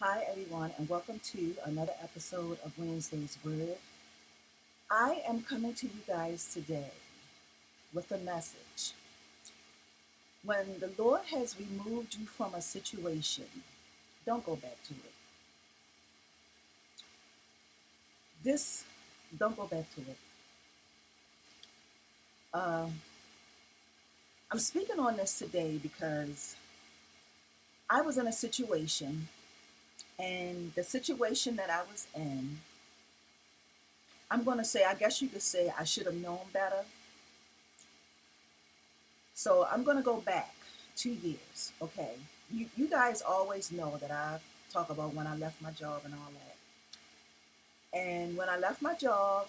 Hi, everyone, and welcome to another episode of Wednesday's Word. I am coming to you guys today with a message. When the Lord has removed you from a situation, don't go back to it. This, don't go back to it. Uh, I'm speaking on this today because I was in a situation, and the situation that I was in, I'm going to say, I guess you could say I should have known better. So I'm going to go back 2 years, okay? You guys always know that I talk about when I left my job and all that. And when I left my job,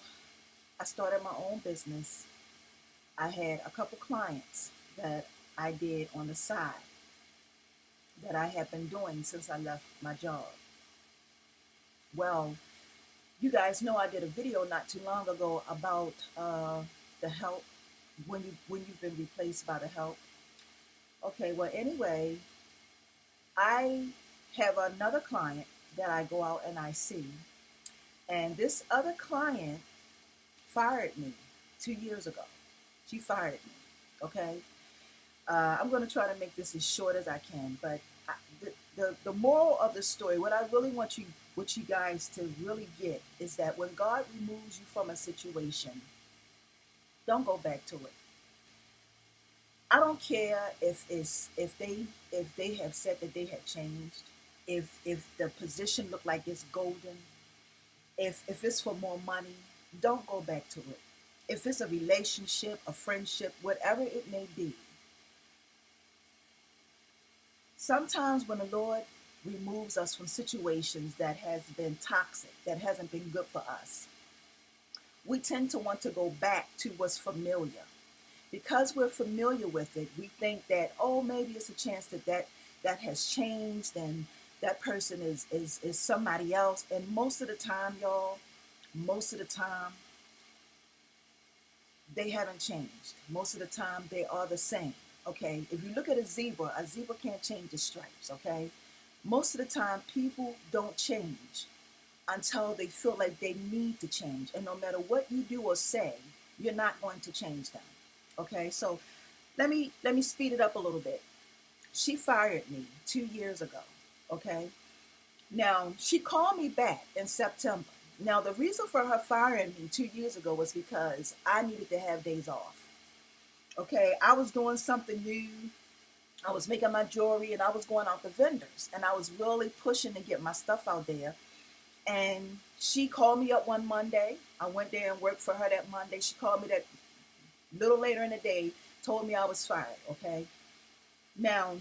I started my own business. I had a couple clients that I did on the side that I have been doing since I left my job. Well, you guys know I did a video not too long ago about the help when you've been replaced by the help. Okay, well anyway, I have another client that I go out and I see, and this other client fired me 2 years ago. She fired me. Okay, I'm going to try to make this as short as I can, but the moral of the story, what I really want you guys to really get is that when God removes you from a situation, don't go back to it. I don't care if they have said that they had changed, if the position looked like it's golden, if it's for more money, don't go back to it. If it's a relationship, a friendship, whatever it may be, sometimes when the Lord removes us from situations that has been toxic, that hasn't been good for us, we tend to want to go back to what's familiar. Because we're familiar with it, we think that, oh, maybe it's a chance that has changed and that person is somebody else. And most of the time, y'all, most of the time, they haven't changed. Most of the time, they are the same. Okay, if you look at a zebra can't change its stripes. Okay, most of the time, people don't change until they feel like they need to change, and no matter what you do or say, you're not going to change them. Okay, so let me speed it up a little bit. She fired me 2 years ago. Okay, now she called me back in September. Now the reason for her firing me 2 years ago was because I needed to have days off. Okay, I was doing something new. I was making my jewelry and I was going out to vendors and I was really pushing to get my stuff out there. And she called me up one Monday. I went there and worked for her that Monday. She called me that little later in the day, told me I was fired. Okay, now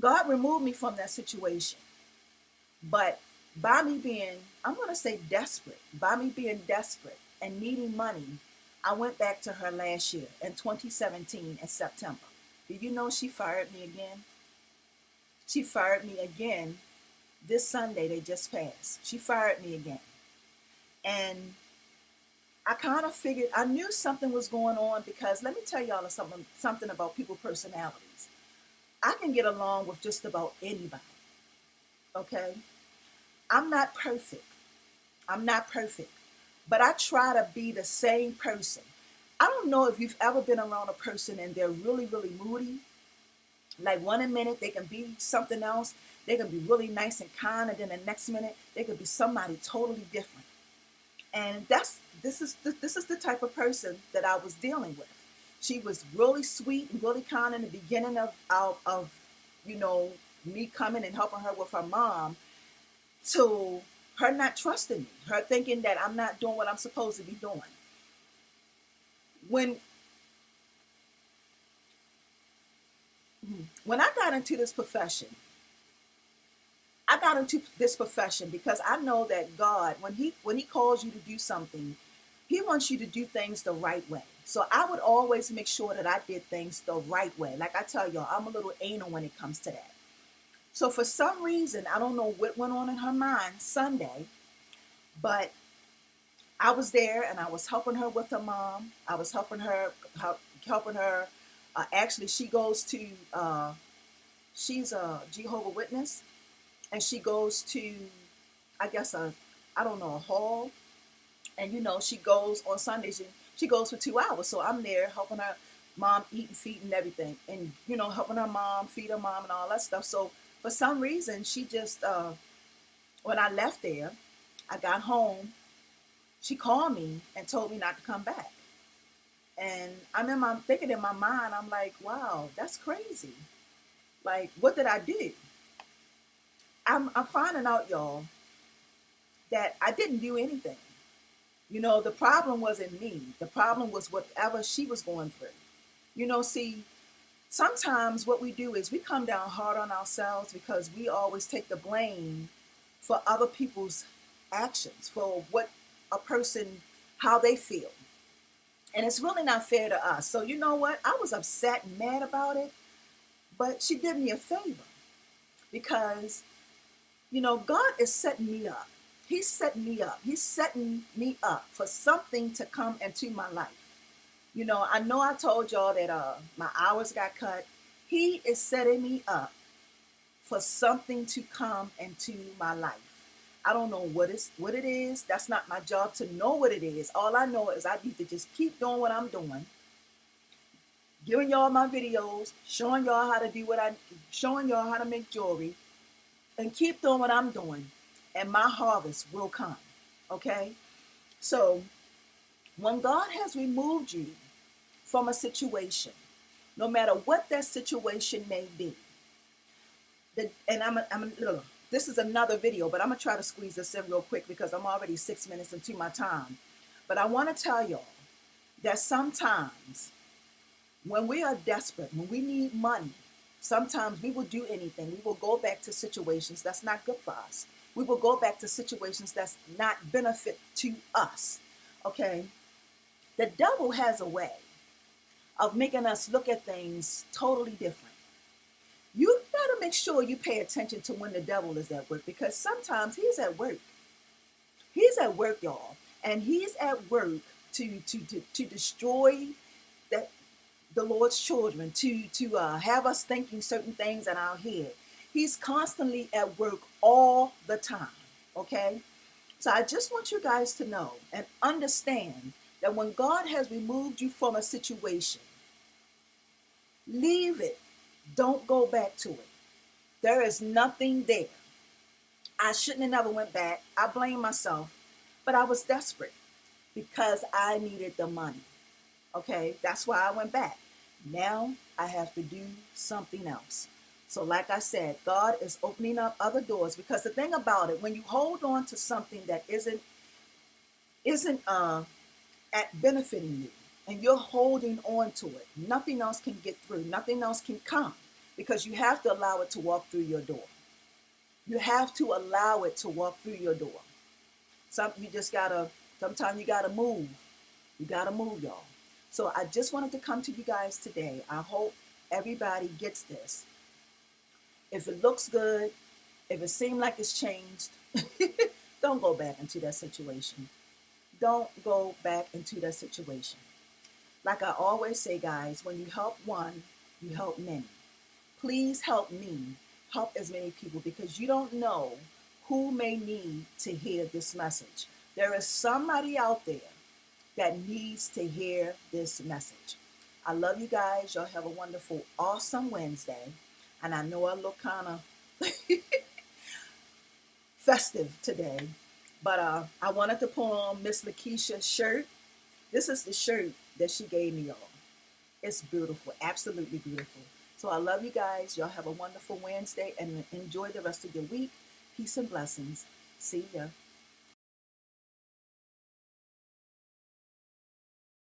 God removed me from that situation, but by me being, I'm going to say desperate, by me being desperate and needing money, I went back to her last year in 2017 in September. Do you know she fired me again? She fired me again this Sunday they just passed. She fired me again. And I kind of figured, I knew something was going on because let me tell y'all something about people personalities. I can get along with just about anybody. Okay? I'm not perfect. I'm not perfect. But I try to be the same person. I don't know if you've ever been around a person and they're really, really moody. Like one minute they can be something else. They can be really nice and kind, and then the next minute they could be somebody totally different. And this is the type of person that I was dealing with. She was really sweet and really kind in the beginning of you know me coming and helping her with her mom, to her not trusting me, her thinking that I'm not doing what I'm supposed to be doing. When when I got into this profession, I got into this profession because I know that God, when he calls you to do something, he wants you to do things the right way. So I would always make sure that I did things the right way. Like I tell y'all, I'm a little anal when it comes to that. So for some reason, I don't know what went on in her mind Sunday, but I was there and I was helping her with her mom. I was helping her. Actually, she goes to, she's a Jehovah Witness, and she goes to, I guess, I don't know, a hall. And she goes on Sundays. She goes for 2 hours. So I'm there helping her mom eat and feed and everything, and helping her mom feed her mom and all that stuff. So for some reason, she just when I left there, I got home. She called me and told me not to come back. And I'm thinking in my mind, I'm like, wow, that's crazy. Like, what did I do? I'm finding out, y'all, that I didn't do anything. The problem wasn't me. The problem was whatever she was going through. See, sometimes what we do is we come down hard on ourselves because we always take the blame for other people's actions, for what a person, how they feel. And it's really not fair to us. So you know what? I was upset and mad about it, but she did me a favor because, God is setting me up. He's setting me up. He's setting me up for something to come into my life. I know I told y'all that my hours got cut. He is setting me up for something to come into my life. I don't know what it is. That's not my job to know what it is. All I know is I need to just keep doing what I'm doing, giving y'all my videos, showing y'all how to make jewelry, and keep doing what I'm doing, and my harvest will come. Okay? So when God has removed you from a situation, no matter what that situation may be, this is another video, but I'm going to try to squeeze this in real quick because I'm already 6 minutes into my time. But I want to tell y'all that sometimes when we are desperate, when we need money, sometimes we will do anything. We will go back to situations that's not good for us. We will go back to situations that's not benefit to us. Okay? The devil has a way of making us look at things totally different. You gotta make sure you pay attention to when the devil is at work, because sometimes he's at work. He's at work, y'all, and he's at work to destroy the Lord's children, to have us thinking certain things in our head. He's constantly at work all the time. Okay, so I just want you guys to know and understand that when God has removed you from a situation, leave it. Don't go back to it. There is nothing there. I shouldn't have never went back. I blame myself, but I was desperate because I needed the money. Okay, that's why I went back. Now I have to do something else. So like I said, God is opening up other doors, because the thing about it, when you hold on to something that isn't at benefiting you, and you're holding on to it, nothing else can get through, nothing else can come, because you have to allow it to walk through your door. You have to allow it to walk through your door. Sometimes you gotta move. You gotta move, y'all. So I just wanted to come to you guys today. I hope everybody gets this. If it looks good, if it seems like it's changed, don't go back into that situation. Don't go back into that situation. Like I always say, guys, when you help one, you help many. Please help me help as many people, because you don't know who may need to hear this message. There is somebody out there that needs to hear this message. I love you guys. Y'all have a wonderful, awesome Wednesday. And I know I look kind of festive today, but I wanted to put on Miss Lakeisha's shirt. This is the shirt that she gave me, y'all. It's beautiful, absolutely beautiful. So I love you guys. Y'all have a wonderful Wednesday and enjoy the rest of your week. Peace and blessings. See ya.